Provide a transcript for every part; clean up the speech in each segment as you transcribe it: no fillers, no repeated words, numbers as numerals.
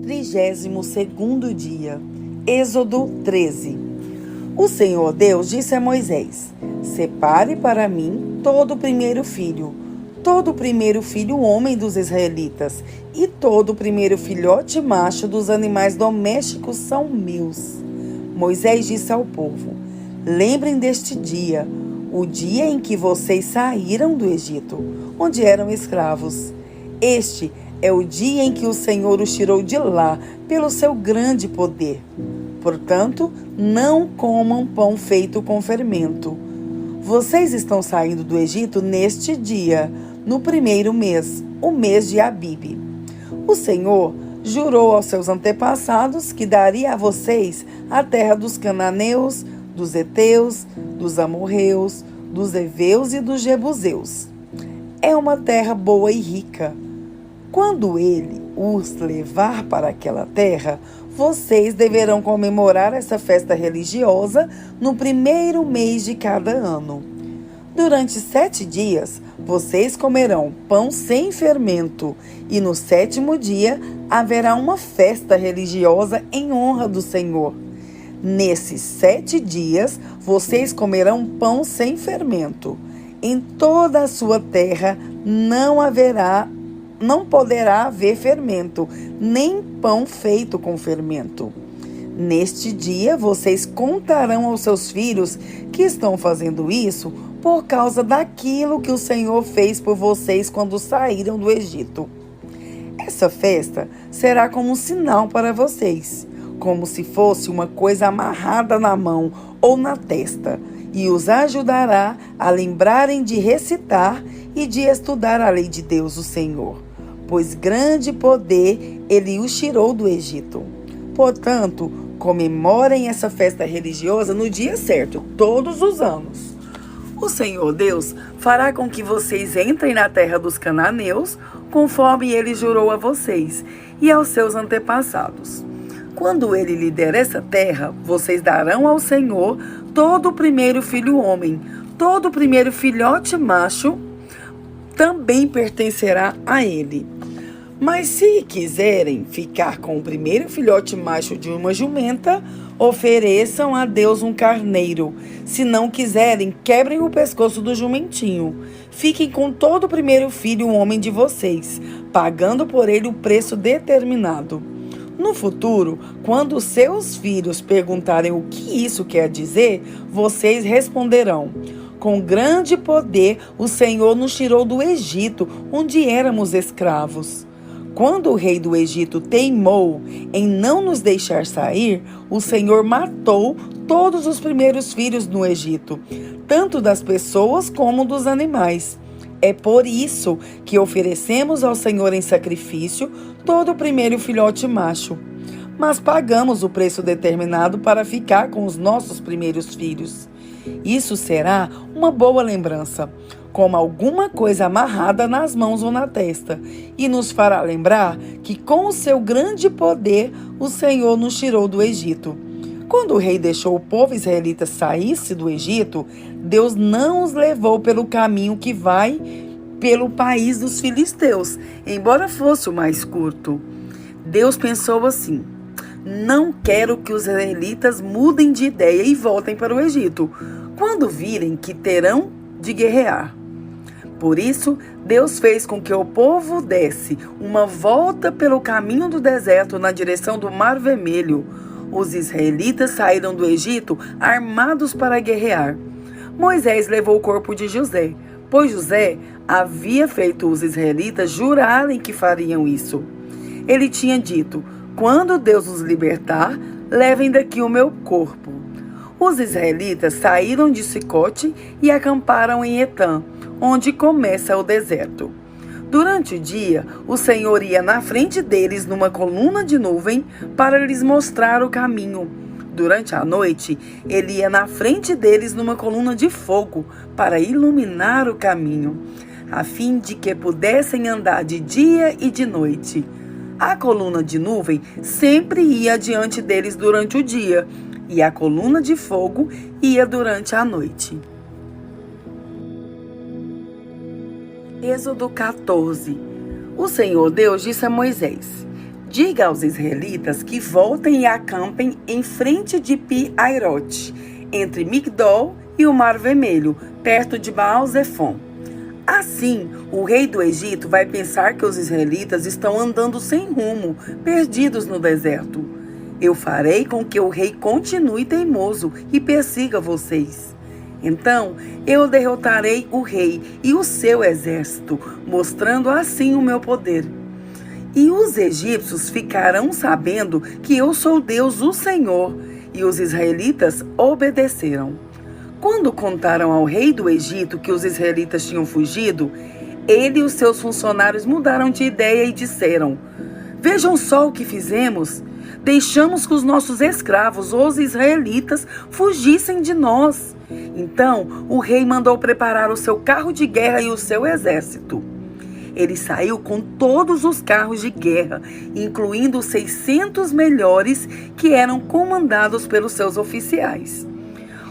32º dia. Êxodo 13. O Senhor Deus disse a Moisés: separe para mim todo o primeiro filho homem dos israelitas, e todo o primeiro filhote macho dos animais domésticos são meus. Moisés disse ao povo: lembrem deste dia, o dia em que vocês saíram do Egito, onde eram escravos. Este é o dia em que o Senhor os tirou de lá pelo seu grande poder. Portanto, não comam pão feito com fermento. Vocês estão saindo do Egito neste dia, no primeiro mês, o mês de Abibe. O Senhor jurou aos seus antepassados que daria a vocês a terra dos cananeus, dos heteus, dos amorreus, dos heveus e dos jebuseus. É uma terra boa e rica. Quando ele os levar para aquela terra, vocês deverão comemorar essa festa religiosa no primeiro mês de cada ano. Durante 7 dias, vocês comerão pão sem fermento, e no 7º dia haverá uma festa religiosa em honra do Senhor. Nesses 7 dias, vocês comerão pão sem fermento. Em toda a sua terra não poderá haver fermento, nem pão feito com fermento. Neste dia, vocês contarão aos seus filhos que estão fazendo isso por causa daquilo que o Senhor fez por vocês quando saíram do Egito. Essa festa será como um sinal para vocês, como se fosse uma coisa amarrada na mão ou na testa, e os ajudará a lembrarem de recitar e de estudar a lei de Deus, o Senhor, pois grande poder ele os tirou do Egito. Portanto, comemorem essa festa religiosa no dia certo, todos os anos. O Senhor Deus fará com que vocês entrem na terra dos cananeus, conforme ele jurou a vocês e aos seus antepassados. Quando ele lhe der essa terra, vocês darão ao Senhor todo o primeiro filho homem, todo o primeiro filhote macho também pertencerá a ele. Mas se quiserem ficar com o primeiro filhote macho de uma jumenta, ofereçam a Deus um carneiro. Se não quiserem, quebrem o pescoço do jumentinho. Fiquem com todo o primeiro filho homem de vocês, pagando por ele o preço determinado. No futuro, quando seus filhos perguntarem o que isso quer dizer, vocês responderão: com grande poder o Senhor nos tirou do Egito, onde éramos escravos. Quando o rei do Egito teimou em não nos deixar sair, o Senhor matou todos os primeiros filhos no Egito, tanto das pessoas como dos animais. É por isso que oferecemos ao Senhor em sacrifício todo o primeiro filhote macho. Mas pagamos o preço determinado para ficar com os nossos primeiros filhos. Isso será uma boa lembrança, como alguma coisa amarrada nas mãos ou na testa, e nos fará lembrar que com o seu grande poder o Senhor nos tirou do Egito. Quando o rei deixou o povo israelita sair do Egito, Deus não os levou pelo caminho que vai pelo país dos filisteus, embora fosse o mais curto. Deus pensou assim: não quero que os israelitas mudem de ideia e voltem para o Egito, quando virem que terão de guerrear. Por isso, Deus fez com que o povo desse uma volta pelo caminho do deserto na direção do Mar Vermelho. Os israelitas saíram do Egito armados para guerrear. Moisés levou o corpo de José, pois José havia feito os israelitas jurarem que fariam isso. Ele tinha dito: quando Deus os libertar, levem daqui o meu corpo. Os israelitas saíram de Sicote e acamparam em Etã, onde começa o deserto. Durante o dia, o Senhor ia na frente deles numa coluna de nuvem para lhes mostrar o caminho. Durante a noite, ele ia na frente deles numa coluna de fogo para iluminar o caminho, a fim de que pudessem andar de dia e de noite. A coluna de nuvem sempre ia diante deles durante o dia, e a coluna de fogo ia durante a noite. Êxodo 14. O Senhor Deus disse a Moisés: Diga aos israelitas que voltem e acampem em frente de Pi-Hairote, entre Migdol e o Mar Vermelho, perto de Baal-Zefon. Assim, o rei do Egito vai pensar que os israelitas estão andando sem rumo, perdidos no deserto. Eu farei com que o rei continue teimoso e persiga vocês. Então, eu derrotarei o rei e o seu exército, mostrando assim o meu poder. E os egípcios ficarão sabendo que eu sou Deus, o Senhor, e os israelitas obedeceram. Quando contaram ao rei do Egito que os israelitas tinham fugido, ele e os seus funcionários mudaram de ideia e disseram: vejam só o que fizemos. Deixamos que os nossos escravos, os israelitas, fugissem de nós. Então, o rei mandou preparar o seu carro de guerra e o seu exército. Ele saiu com todos os carros de guerra, incluindo os 600 melhores que eram comandados pelos seus oficiais.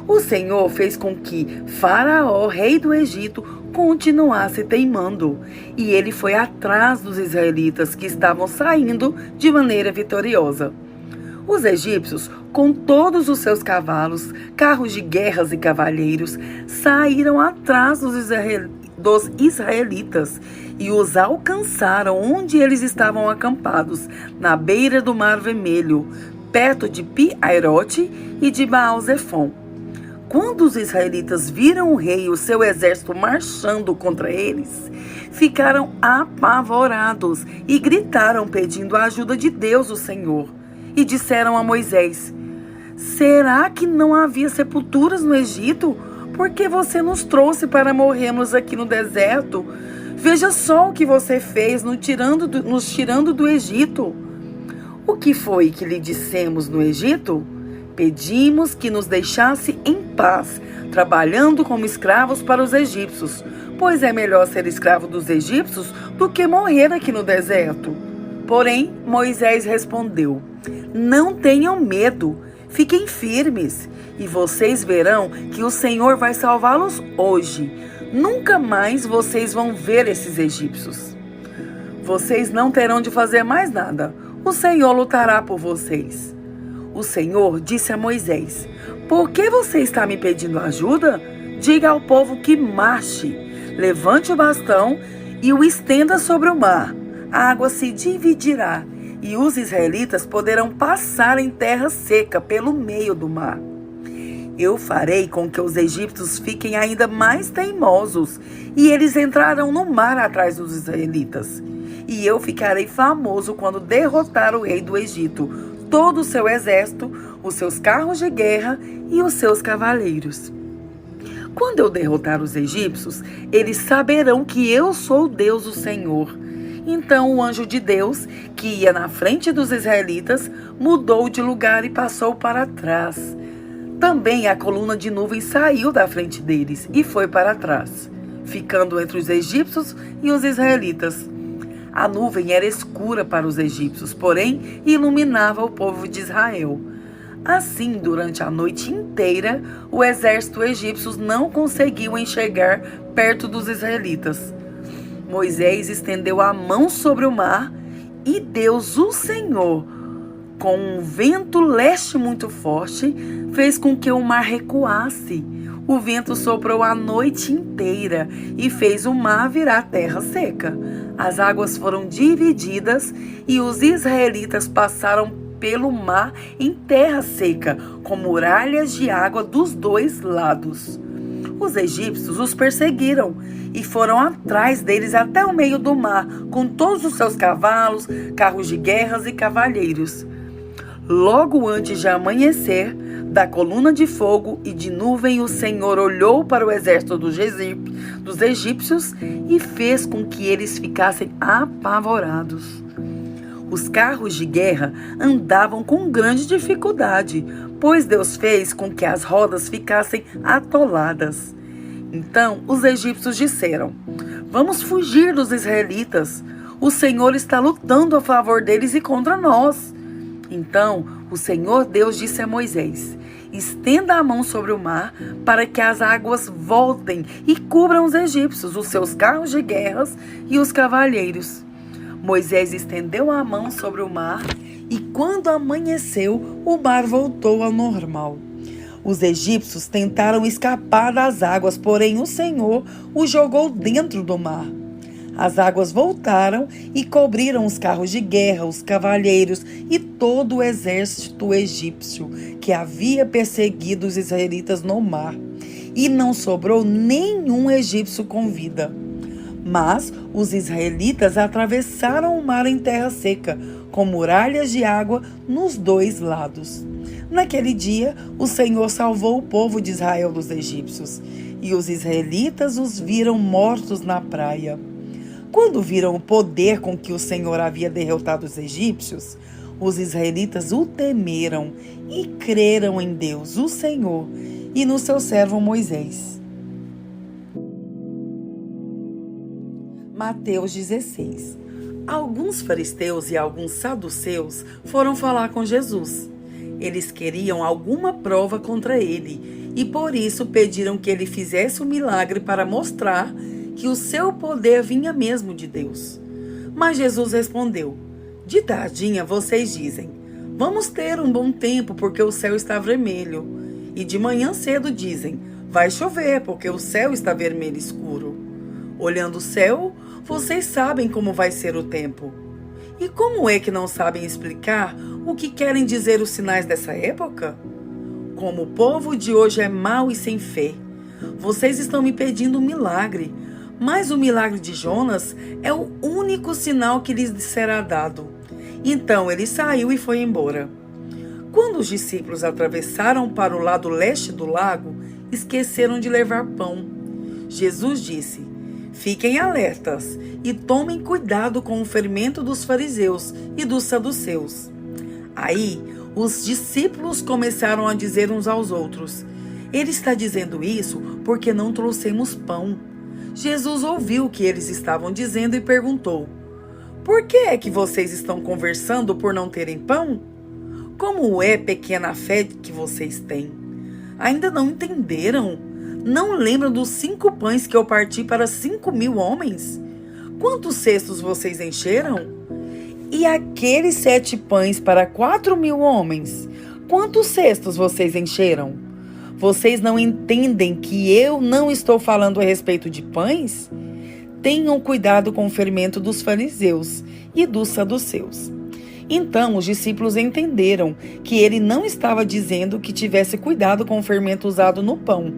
O Senhor fez com que Faraó, rei do Egito, continuasse teimando, e ele foi atrás dos israelitas que estavam saindo de maneira vitoriosa. Os egípcios, com todos os seus cavalos, carros de guerras e cavalheiros, saíram atrás dos israelitas e os alcançaram onde eles estavam acampados, na beira do Mar Vermelho, perto de Pi-Hairote e de Baal-Zefon. Quando os israelitas viram o rei e o seu exército marchando contra eles, ficaram apavorados e gritaram pedindo a ajuda de Deus, o Senhor. E disseram a Moisés: será que não havia sepulturas no Egito? Por que você nos trouxe para morrermos aqui no deserto? Veja só o que você fez nos tirando do Egito. O que foi que lhe dissemos no Egito? Pedimos que nos deixasse em paz, trabalhando como escravos para os egípcios, pois é melhor ser escravo dos egípcios do que morrer aqui no deserto. Porém, Moisés respondeu: não tenham medo, fiquem firmes, e vocês verão que o Senhor vai salvá-los hoje. Nunca mais vocês vão ver esses egípcios. Vocês não terão de fazer mais nada. O Senhor lutará por vocês. O Senhor disse a Moisés: por que você está me pedindo ajuda? Diga ao povo que marche. Levante o bastão e o estenda sobre o mar. A água se dividirá e os israelitas poderão passar em terra seca pelo meio do mar. Eu farei com que os egípcios fiquem ainda mais teimosos e eles entrarão no mar atrás dos israelitas. E eu ficarei famoso quando derrotar o rei do Egito, todo o seu exército, os seus carros de guerra e os seus cavaleiros. Quando eu derrotar os egípcios, eles saberão que eu sou Deus, o Senhor. Então o anjo de Deus, que ia na frente dos israelitas, mudou de lugar e passou para trás. Também a coluna de nuvem saiu da frente deles e foi para trás, ficando entre os egípcios e os israelitas. A nuvem era escura para os egípcios, porém iluminava o povo de Israel. Assim, durante a noite inteira, o exército egípcio não conseguiu enxergar perto dos israelitas. Moisés estendeu a mão sobre o mar e Deus, o Senhor, com um vento leste muito forte, fez com que o mar recuasse. O vento soprou a noite inteira e fez o mar virar terra seca. As águas foram divididas e os israelitas passaram pelo mar em terra seca, com muralhas de água dos dois lados. Os egípcios os perseguiram e foram atrás deles até o meio do mar, com todos os seus cavalos, carros de guerras e cavalheiros. Logo antes de amanhecer, da coluna de fogo e de nuvem, o Senhor olhou para o exército dos egípcios e fez com que eles ficassem apavorados. Os carros de guerra andavam com grande dificuldade, pois Deus fez com que as rodas ficassem atoladas. Então os egípcios disseram: vamos fugir dos israelitas. O Senhor está lutando a favor deles e contra nós. Então o Senhor Deus disse a Moisés: estenda a mão sobre o mar para que as águas voltem e cubram os egípcios, os seus carros de guerras e os cavalheiros. Moisés estendeu a mão sobre o mar e quando amanheceu, o mar voltou ao normal. Os egípcios tentaram escapar das águas, porém o Senhor os jogou dentro do mar. As águas voltaram e cobriram os carros de guerra, os cavalheiros e todo o exército egípcio que havia perseguido os israelitas no mar. E não sobrou nenhum egípcio com vida. Mas os israelitas atravessaram o mar em terra seca, com muralhas de água nos dois lados. Naquele dia, o Senhor salvou o povo de Israel dos egípcios, e os israelitas os viram mortos na praia. Quando viram o poder com que o Senhor havia derrotado os egípcios, os israelitas o temeram e creram em Deus, o Senhor, e no seu servo Moisés. Mateus 16. Alguns fariseus e alguns saduceus foram falar com Jesus. Eles queriam alguma prova contra ele e por isso pediram que ele fizesse um milagre para mostrar que o seu poder vinha mesmo de Deus. Mas Jesus respondeu: de tardinha vocês dizem, vamos ter um bom tempo porque o céu está vermelho. E de manhã cedo dizem, vai chover porque o céu está vermelho escuro. Olhando o céu, vocês sabem como vai ser o tempo. E como é que não sabem explicar o que querem dizer os sinais dessa época? Como o povo de hoje é mau e sem fé. Vocês estão me pedindo um milagre, mas o milagre de Jonas é o único sinal que lhes será dado. Então ele saiu e foi embora. Quando os discípulos atravessaram para o lado leste do lago, esqueceram de levar pão. Jesus disse: fiquem alertas e tomem cuidado com o fermento dos fariseus e dos saduceus. Aí, os discípulos começaram a dizer uns aos outros: ele está dizendo isso porque não trouxemos pão. Jesus ouviu o que eles estavam dizendo e perguntou: por que é que vocês estão conversando por não terem pão? Como é pequena a fé que vocês têm? Ainda não entenderam? Não lembram dos 5 pães que eu parti para 5.000 homens? Quantos cestos vocês encheram? E aqueles 7 pães para 4.000 homens? Quantos cestos vocês encheram? Vocês não entendem que eu não estou falando a respeito de pães? Tenham cuidado com o fermento dos fariseus e dos saduceus. Então os discípulos entenderam que ele não estava dizendo que tivesse cuidado com o fermento usado no pão,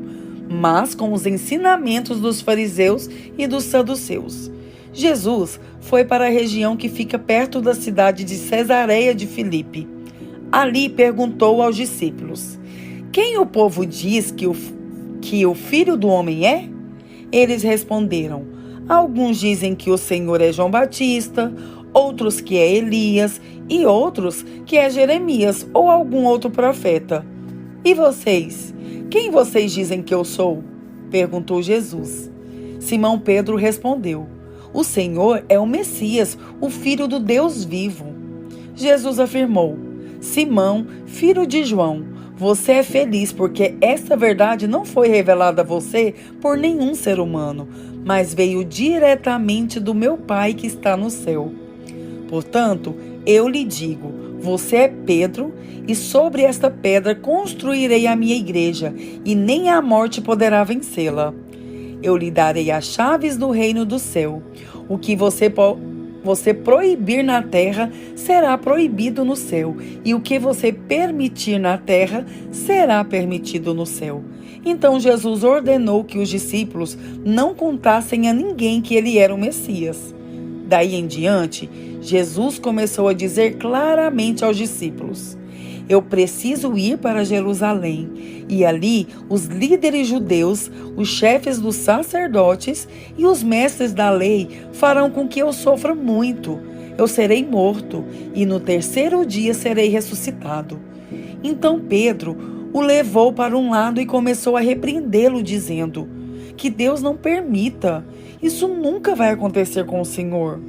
mas com os ensinamentos dos fariseus e dos saduceus. Jesus foi para a região que fica perto da cidade de Cesareia de Filipe. Ali perguntou aos discípulos: quem o povo diz que o Filho do Homem é? Eles responderam: alguns dizem que o Senhor é João Batista, outros que é Elias e outros que é Jeremias ou algum outro profeta. E vocês? Quem vocês dizem que eu sou? Perguntou Jesus. Simão Pedro respondeu: o Senhor é o Messias, o Filho do Deus vivo. Jesus afirmou: Simão, filho de João, você é feliz porque essa verdade não foi revelada a você por nenhum ser humano, mas veio diretamente do meu Pai que está no céu. Portanto, eu lhe digo, você é Pedro, e sobre esta pedra construirei a minha igreja, e nem a morte poderá vencê-la. Eu lhe darei as chaves do reino do céu. O que você proibir na terra será proibido no céu, e o que você permitir na terra será permitido no céu. Então Jesus ordenou que os discípulos não contassem a ninguém que ele era o Messias. Daí em diante, Jesus começou a dizer claramente aos discípulos: eu preciso ir para Jerusalém, e ali os líderes judeus, os chefes dos sacerdotes e os mestres da lei farão com que eu sofra muito. Eu serei morto, e no 3º dia serei ressuscitado. Então Pedro o levou para um lado e começou a repreendê-lo, dizendo: que Deus não permita. Isso nunca vai acontecer com o Senhor.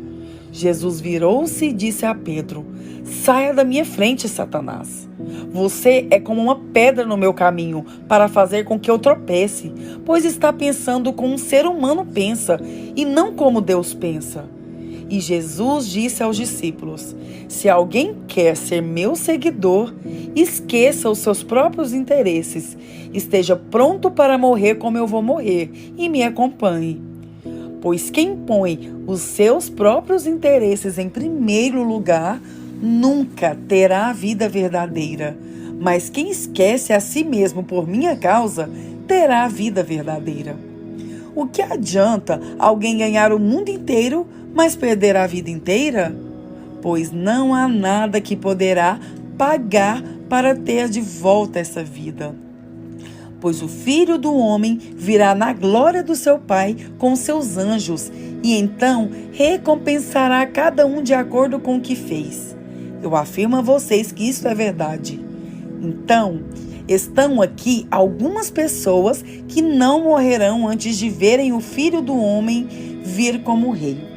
Jesus virou-se e disse a Pedro: saia da minha frente, Satanás. Você é como uma pedra no meu caminho para fazer com que eu tropece, pois está pensando como um ser humano pensa e não como Deus pensa. E Jesus disse aos discípulos: se alguém quer ser meu seguidor, esqueça os seus próprios interesses, esteja pronto para morrer como eu vou morrer e me acompanhe. Pois quem põe os seus próprios interesses em primeiro lugar, nunca terá a vida verdadeira. Mas quem esquece a si mesmo por minha causa, terá a vida verdadeira. O que adianta alguém ganhar o mundo inteiro, mas perder a vida inteira? Pois não há nada que poderá pagar para ter de volta essa vida. Pois o Filho do Homem virá na glória do seu Pai com seus anjos, e então recompensará cada um de acordo com o que fez. Eu afirmo a vocês que isso é verdade. Então, estão aqui algumas pessoas que não morrerão antes de verem o Filho do Homem vir como Rei.